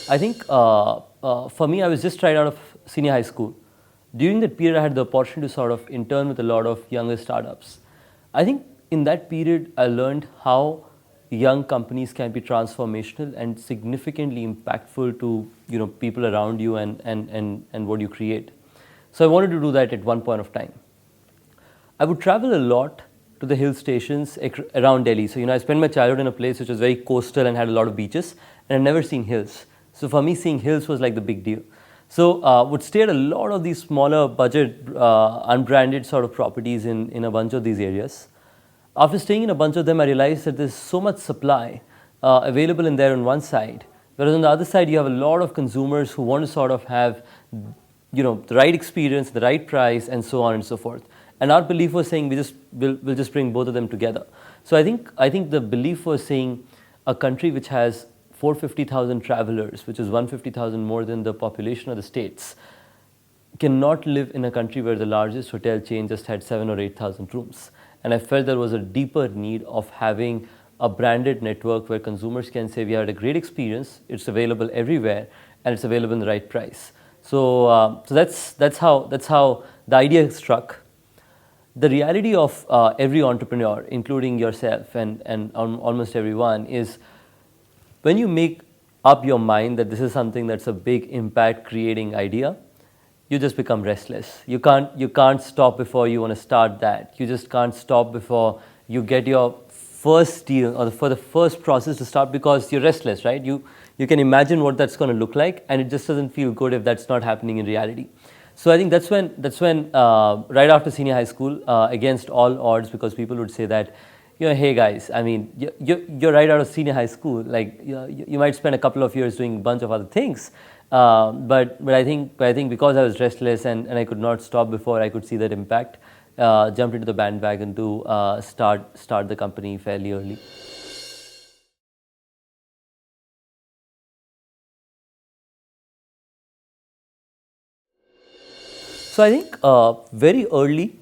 I think for me, I was just right out of senior high school. During that period, I had the opportunity to sort of intern with a lot of younger startups. I think in that period, I learned how young companies can be transformational and significantly impactful to people around you and what you create. So I wanted to do that at one point of time. I would travel a lot to the hill stations around Delhi. So, I spent my childhood in a place which was very coastal and had a lot of beaches, and I'd never seen hills. So, for me, seeing hills was like the big deal. So, would stay at a lot of these smaller budget, unbranded sort of properties in a bunch of these areas. After staying in a bunch of them, I realized that there's so much supply available in there on one side, whereas on the other side, you have a lot of consumers who want to sort of have, the right experience, the right price, and so on and so forth. And our belief was saying we'll just bring both of them together. So I think the belief was saying a country which has 450,000 travelers, which is 150,000 more than the population of the states, cannot live in a country where the largest hotel chain just had 7 or 8,000 rooms. And I felt there was a deeper need of having a branded network where consumers can say we had a great experience, it's available everywhere, and it's available in the right price. So that's how the idea struck. The reality of every entrepreneur, including yourself and almost everyone, is when you make up your mind that this is something that's a big impact creating idea, you just become restless. You can't stop before you want to start that. You just can't stop before you get your first deal or for the first process to start because you're restless, right? You can imagine what that's going to look like, and it just doesn't feel good if that's not happening in reality. So I think that's when right after senior high school, against all odds, because people would say that, hey guys, I mean, you're right out of senior high school. Like you might spend a couple of years doing a bunch of other things, but I think because I was restless and I could not stop before I could see that impact, jumped into the bandwagon to start the company fairly early. So I think very early,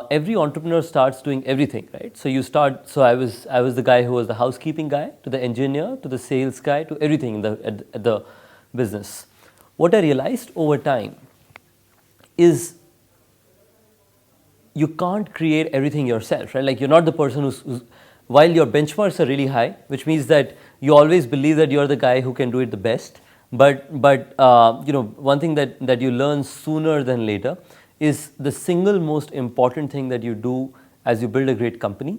every entrepreneur starts doing everything, right? So you start. So I was the guy who was the housekeeping guy, to the engineer, to the sales guy, to everything at the business. What I realized over time is you can't create everything yourself, right? Like you're not the person who's while your benchmarks are really high, which means that you always believe that you're the guy who can do it the best. But one thing that you learn sooner than later is the single most important thing that you do as you build a great company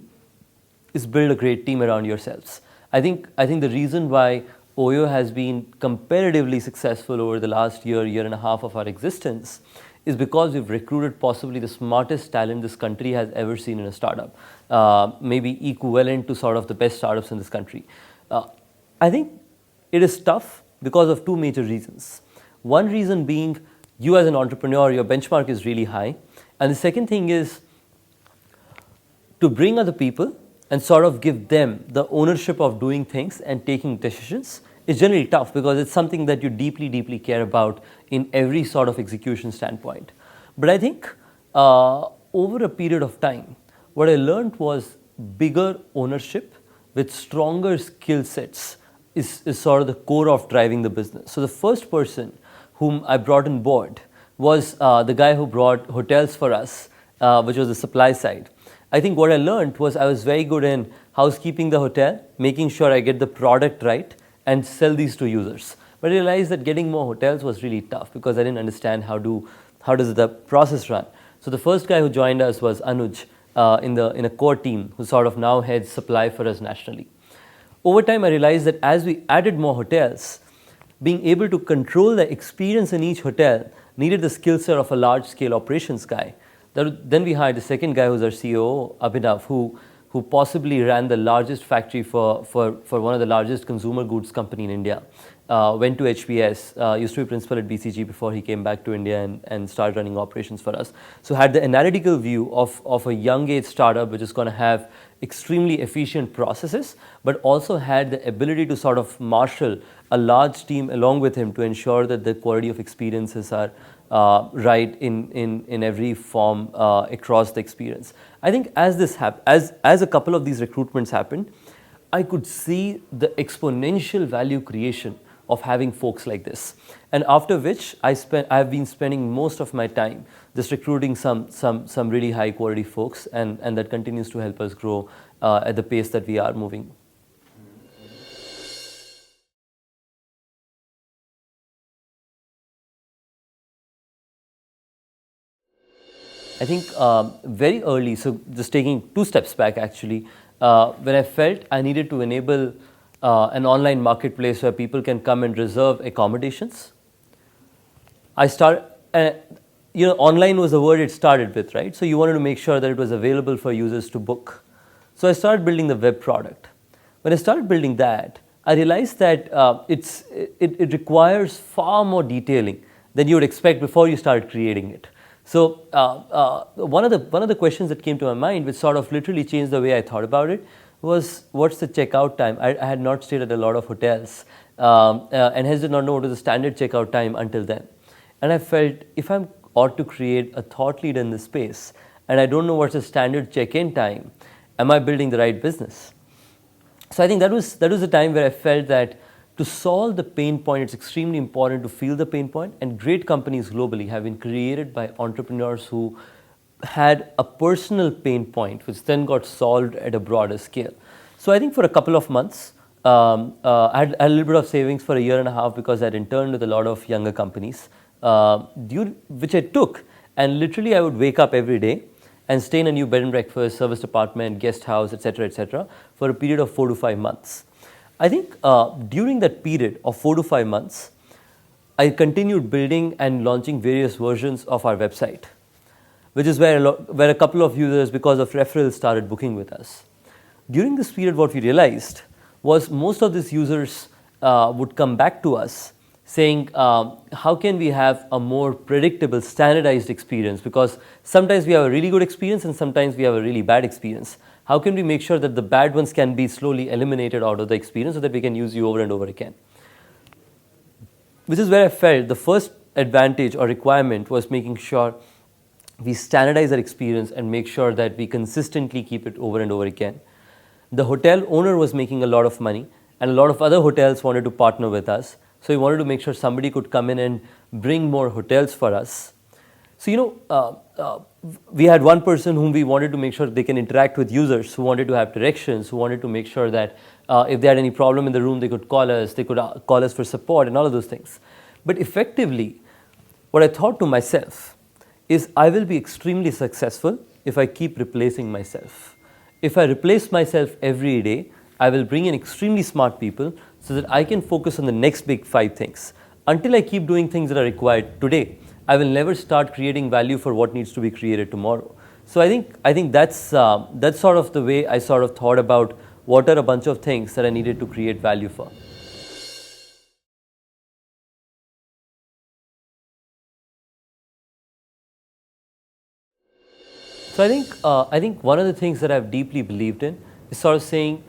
is build a great team around yourselves. I think the reason why OYO has been comparatively successful over the last year and a half of our existence is because we've recruited possibly the smartest talent this country has ever seen in a startup, maybe equivalent to sort of the best startups in this country. I think it is tough because of two major reasons. One reason being you as an entrepreneur, your benchmark is really high. And the second thing is to bring other people and sort of give them the ownership of doing things and taking decisions is generally tough because it's something that you deeply, deeply care about in every sort of execution standpoint. But I think over a period of time, what I learned was bigger ownership with stronger skill sets is sort of the core of driving the business. So the first person whom I brought on board was the guy who brought hotels for us, which was the supply side. I think what I learned was I was very good in housekeeping the hotel, making sure I get the product right and sell these to users. But I realized that getting more hotels was really tough because I didn't understand how does the process run. So the first guy who joined us was Anuj in a core team who sort of now heads supply for us nationally. Over time, I realized that as we added more hotels, being able to control the experience in each hotel needed the skill set of a large-scale operations guy. Then we hired the second guy who's our CEO, Abhinav, who possibly ran the largest factory for one of the largest consumer goods company in India. Went to HPS, used to be principal at BCG before he came back to India and started running operations for us. So had the analytical view of a young age startup which is going to have extremely efficient processes, but also had the ability to sort of marshal a large team along with him to ensure that the quality of experiences are right in every form across the experience. I think as a couple of these recruitments happened, I could see the exponential value creation of having folks like this. And after which I've been spending most of my time just recruiting some really high quality folks, and that continues to help us grow at the pace that we are moving. I think very early, so just taking 2 steps back actually, when I felt I needed to enable an online marketplace where people can come and reserve accommodations, I started, online was the word it started with, right? So you wanted to make sure that it was available for users to book. So I started building the web product. When I started building that, I realized that it requires far more detailing than you would expect before you started creating it. So one of the questions that came to my mind, which sort of literally changed the way I thought about it, was what's the checkout time? I had not stayed at a lot of hotels and hence did not know what was the standard checkout time until then. And I felt if I ought to create a thought leader in this space and I don't know what's the standard check-in time, am I building the right business? So I think that was the time where I felt that to solve the pain point, it's extremely important to feel the pain point, and great companies globally have been created by entrepreneurs who had a personal pain point which then got solved at a broader scale. So I think for a couple of months, I had a little bit of savings for a year and a half because I had interned with a lot of younger companies, which I took, and literally I would wake up every day and stay in a new bed and breakfast, service apartment, guest house, etc., for a period of 4 to 5 months. I think during that period of 4 to 5 months, I continued building and launching various versions of our website, which is where a couple of users, because of referrals, started booking with us. During this period, what we realized was most of these users would come back to us saying, how can we have a more predictable, standardized experience? Because sometimes we have a really good experience and sometimes we have a really bad experience. How can we make sure that the bad ones can be slowly eliminated out of the experience so that we can use you over and over again? Which is where I felt the first advantage or requirement was making sure we standardize our experience and make sure that we consistently keep it over and over again. The hotel owner was making a lot of money and a lot of other hotels wanted to partner with us. So we wanted to make sure somebody could come in and bring more hotels for us. So, we had one person whom we wanted to make sure they can interact with users, who wanted to have directions, who wanted to make sure that if they had any problem in the room, they could call us for support and all of those things. But effectively, what I thought to myself is I will be extremely successful if I keep replacing myself. If I replace myself every day, I will bring in extremely smart people so that I can focus on the next big 5 things. Until I keep doing things that are required today, I will never start creating value for what needs to be created tomorrow. So I think that's sort of the way I sort of thought about what are a bunch of things that I needed to create value for. So I think one of the things that I've deeply believed in is sort of saying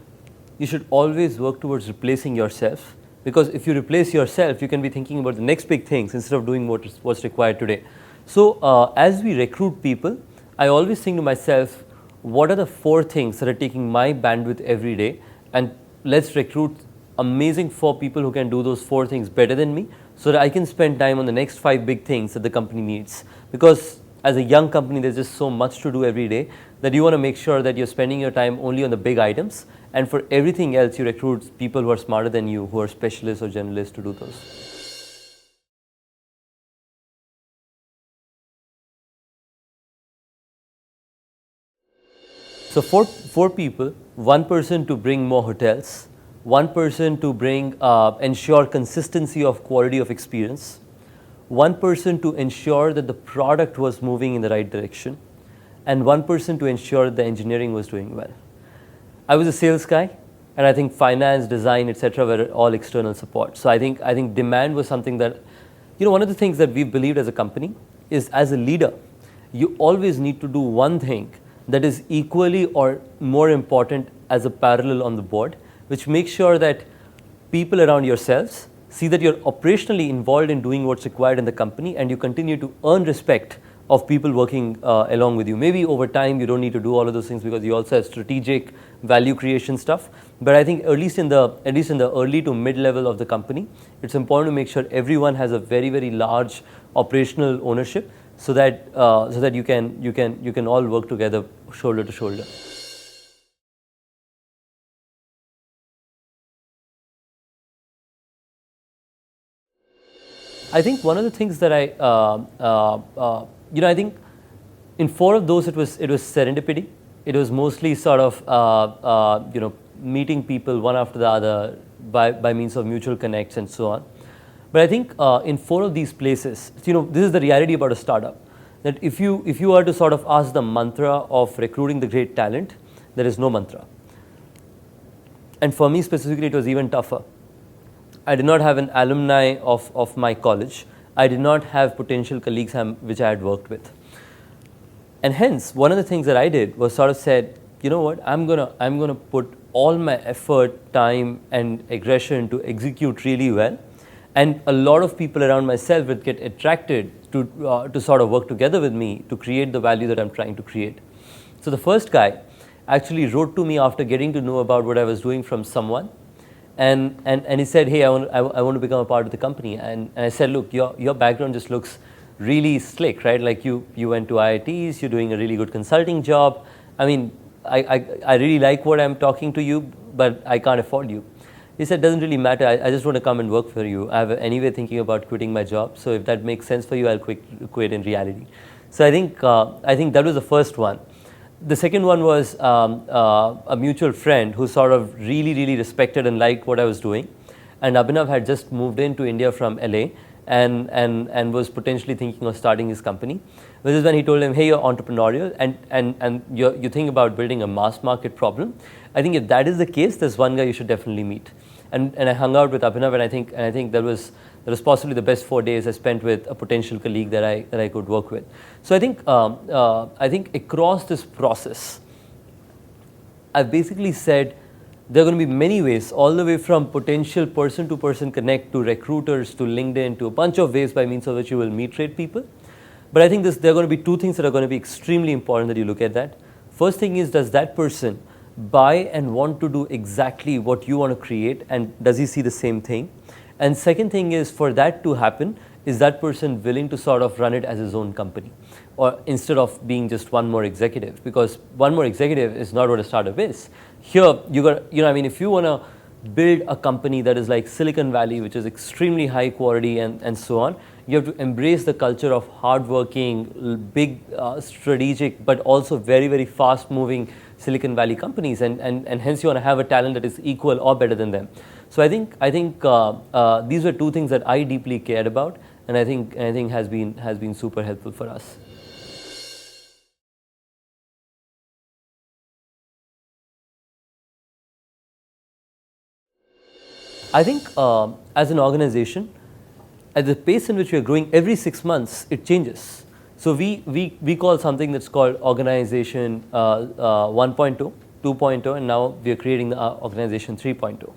you should always work towards replacing yourself. Because if you replace yourself, you can be thinking about the next big things instead of doing what's required today. So as we recruit people, I always think to myself, what are the 4 things that are taking my bandwidth every day? And let's recruit amazing 4 people who can do those 4 things better than me so that I can spend time on the next 5 big things that the company needs. Because as a young company, there's just so much to do every day that you want to make sure that you're spending your time only on the big items. And for everything else, you recruit people who are smarter than you, who are specialists or generalists to do those. So 4 people, 1 person to bring more hotels, 1 person to ensure consistency of quality of experience, 1 person to ensure that the product was moving in the right direction, and 1 person to ensure that the engineering was doing well. I was a sales guy, and I think finance, design, etc. were all external support. So I think demand was something that, one of the things that we believed as a company is as a leader, you always need to do one thing that is equally or more important as a parallel on the board, which makes sure that people around yourselves see that you're operationally involved in doing what's required in the company and you continue to earn respect of people working along with you. Maybe over time you don't need to do all of those things because you also have strategic value creation stuff. But I think at least in the early to mid level of the company, it's important to make sure everyone has a very, very large operational ownership, so that you can all work together shoulder to shoulder. I think one of the things that I think in 4 of those it was serendipity. It was mostly sort of meeting people one after the other by means of mutual connects and so on. But I think in 4 of these places, this is the reality about a startup, that if you are to sort of ask the mantra of recruiting the great talent, there is no mantra. And for me specifically, it was even tougher. I did not have an alumni of my college. I did not have potential colleagues which I had worked with. And hence, one of the things that I did was sort of said, you know what, I'm gonna put all my effort, time, and aggression to execute really well. And a lot of people around myself would get attracted to sort of work together with me to create the value that I'm trying to create. So the first guy actually wrote to me after getting to know about what I was doing from someone. And he said, hey, I want to become a part of the company. And I said, look, your background just looks really slick, right? Like you went to IITs, you're doing a really good consulting job. I mean, I really like what I'm talking to you, but I can't afford you. He said, doesn't really matter. I just want to come and work for you. I have anyway thinking about quitting my job. So if that makes sense for you, I'll quit in reality. So I think that was the first one. The second one was a mutual friend who sort of really, really respected and liked what I was doing. And Abhinav had just moved into India from LA and was potentially thinking of starting his company. This is when he told him, hey, you're entrepreneurial and you think about building a mass market problem. I think if that is the case, there's one guy you should definitely meet. And I hung out with Abhinav, and I think that was possibly the best 4 days I spent with a potential colleague that I could work with. So I think across this process, I've basically said there are going to be many ways, all the way from potential person-to-person connect to recruiters to LinkedIn to a bunch of ways by means of which you will meet great people. But I think there are going to be 2 things that are going to be extremely important that you look at that. First thing is, does that person buy and want to do exactly what you want to create, and does he see the same thing? And second thing is, for that to happen, is that person willing to sort of run it as his own company, or instead of being just one more executive? Because one more executive is not what a startup is. Here, if you want to build a company that is like Silicon Valley, which is extremely high quality and so on, you have to embrace the culture of hardworking, big, strategic, but also very, very fast moving Silicon Valley companies, and hence you want to have a talent that is equal or better than them. So I think these were 2 things that I deeply cared about, and I think has been super helpful for us. I think as an organization, at the pace in which we are growing, every 6 months it changes. So we call something that's called organization 1.2, 2.0, and now we are creating the organization 3.0.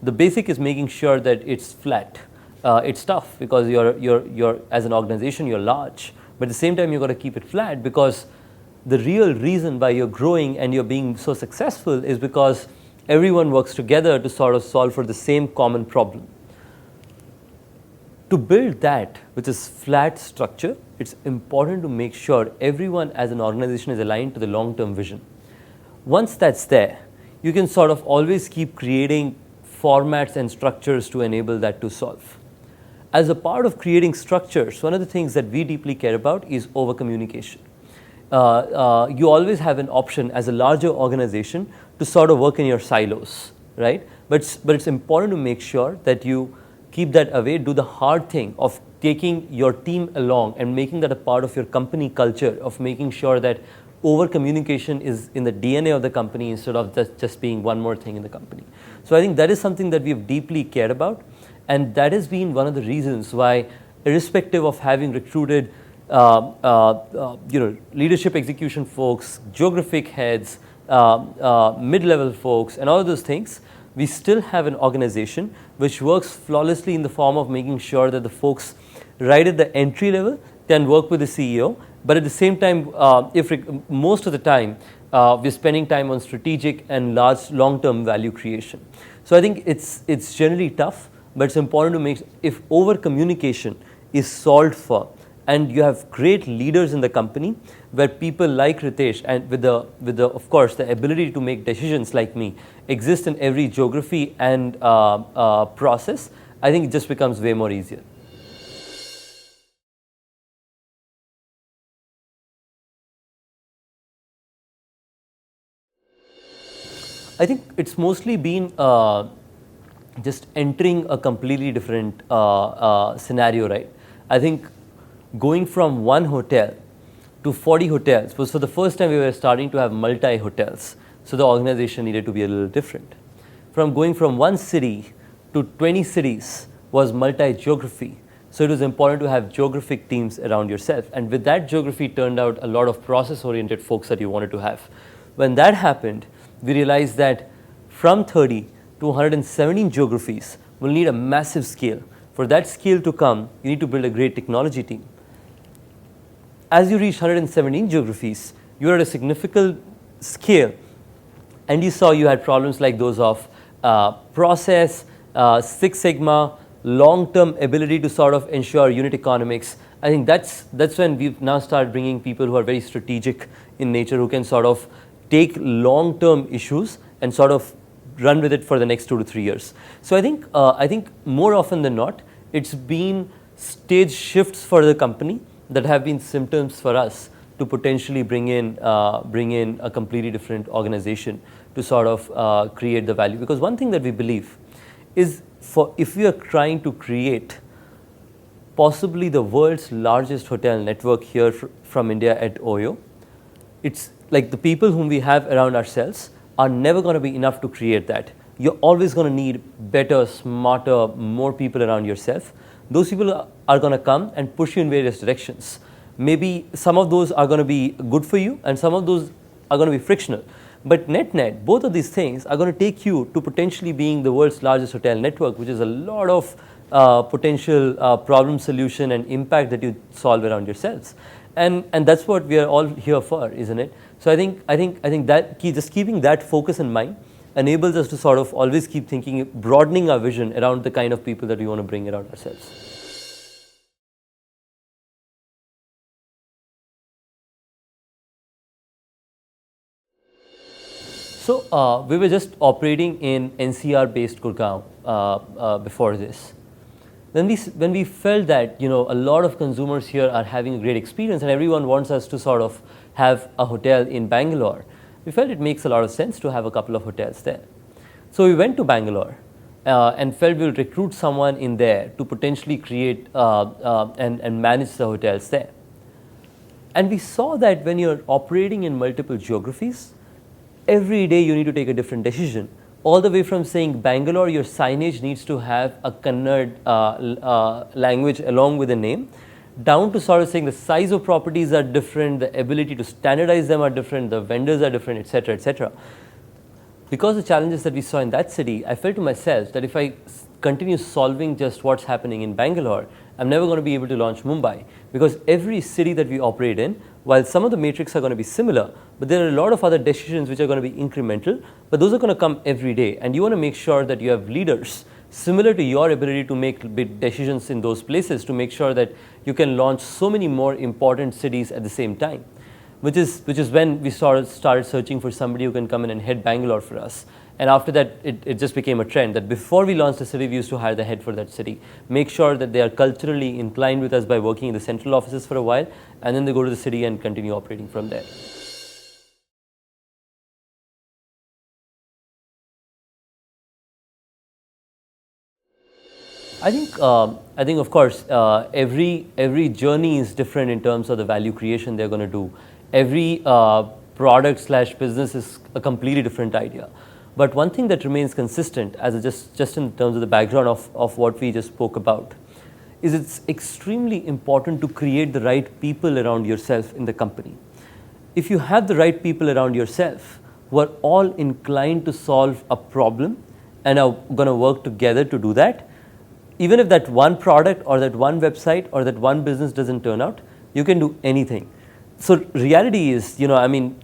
The basic is making sure that it's flat. It's tough because you're as an organization you're large, but at the same time you've got to keep it flat, because the real reason why you're growing and you're being so successful is because everyone works together to sort of solve for the same common problem. To build that, which is flat structure, it's important to make sure everyone as an organization is aligned to the long-term vision. Once that's there, you can sort of always keep creating formats and structures to enable that to solve. As a part of creating structures, one of the things that we deeply care about is over-communication. You always have an option as a larger organization to sort of work in your silos, right? But it's important to make sure that you keep that away, do the hard thing of taking your team along and making that a part of your company culture, of making sure that over communication is in the DNA of the company instead of just being one more thing in the company. So I think that is something that we've deeply cared about, and that has been one of the reasons why, irrespective of having recruited leadership execution folks, geographic heads, mid-level folks, and all of those things, we still have an organization which works flawlessly in the form of making sure that the folks right at the entry level can work with the CEO, But at the same time, most of the time, we're spending time on strategic and long-term value creation. So I think it's generally tough, but it's important to make, if over communication is solved for, and you have great leaders in the company where people like Ritesh and with the of course the ability to make decisions like me exist in every geography and process, I think it just becomes way more easier. I think it's mostly been just entering a completely different scenario, right? I think going from one hotel to 40 hotels was for the first time we were starting to have multi-hotels. So the organization needed to be a little different. From going from one city to 20 cities was multi-geography. So it was important to have geographic teams around yourself. And with that geography turned out a lot of process-oriented folks that you wanted to have. When that happened, we realized that from 30 to 117 geographies will need a massive scale. For that scale to come, you need to build a great technology team. As you reach 117 geographies, you're at a significant scale, and you saw you had problems like those of process, Six Sigma, long-term ability to sort of ensure unit economics. I think that's when we've now started bringing people who are very strategic in nature, who can sort of take long-term issues and sort of run with it for the next 2 to 3 years. So I think more often than not, it's been stage shifts for the company that have been symptoms for us to potentially bring in a completely different organization to sort of create the value. Because one thing that we believe is, if we are trying to create possibly the world's largest hotel network here from India at OYO, it's like the people whom we have around ourselves are never going to be enough to create that. You're always going to need better, smarter, more people around yourself. Those people are going to come and push you in various directions. Maybe some of those are going to be good for you and some of those are going to be frictional. But net, both of these things are going to take you to potentially being the world's largest hotel network, which is a lot of potential problem solution and impact that you solve around yourselves. And that's what we are all here for, isn't it? So I think that just keeping that focus in mind enables us to sort of always keep thinking, broadening our vision around the kind of people that we want to bring around ourselves. So we were just operating in NCR-based Gurgaon before this. When we felt that a lot of consumers here are having a great experience and everyone wants us to sort of have a hotel in Bangalore, we felt it makes a lot of sense to have a couple of hotels there. So we went to Bangalore and felt we'll recruit someone in there to potentially create and manage the hotels there. And we saw that when you're operating in multiple geographies, every day you need to take a different decision. All the way from saying Bangalore, your signage needs to have a Kannada language along with the name, down to sort of saying the size of properties are different, the ability to standardize them are different, the vendors are different, etc., etc. Because the challenges that we saw in that city, I felt to myself that if I continue solving just what's happening in Bangalore, I'm never going to be able to launch Mumbai. Because every city that we operate in, while some of the metrics are going to be similar, but there are a lot of other decisions which are going to be incremental, but those are going to come every day. And you want to make sure that you have leaders similar to your ability to make big decisions in those places to make sure that you can launch so many more important cities at the same time, which is when we started searching for somebody who can come in and head Bangalore for us. And after that, it just became a trend that before we launched the city, we used to hire the head for that city, make sure that they are culturally inclined with us by working in the central offices for a while, and then they go to the city and continue operating from there. I think of course every journey is different in terms of the value creation they're going to do. Every product/business is a completely different idea. But one thing that remains consistent, as just in terms of the background of what we just spoke about, is it's extremely important to create the right people around yourself in the company. If you have the right people around yourself who are all inclined to solve a problem and are going to work together to do that, even if that one product or that one website or that one business doesn't turn out, you can do anything. So reality is, don't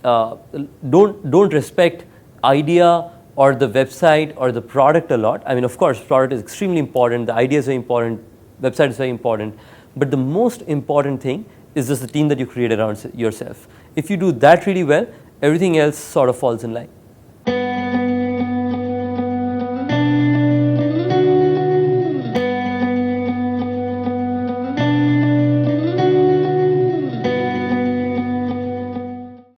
respect idea or the website or the product a lot. I mean, of course, product is extremely important. The idea is very important. Website is very important. But the most important thing is just the team that you create around yourself. If you do that really well, everything else sort of falls in line.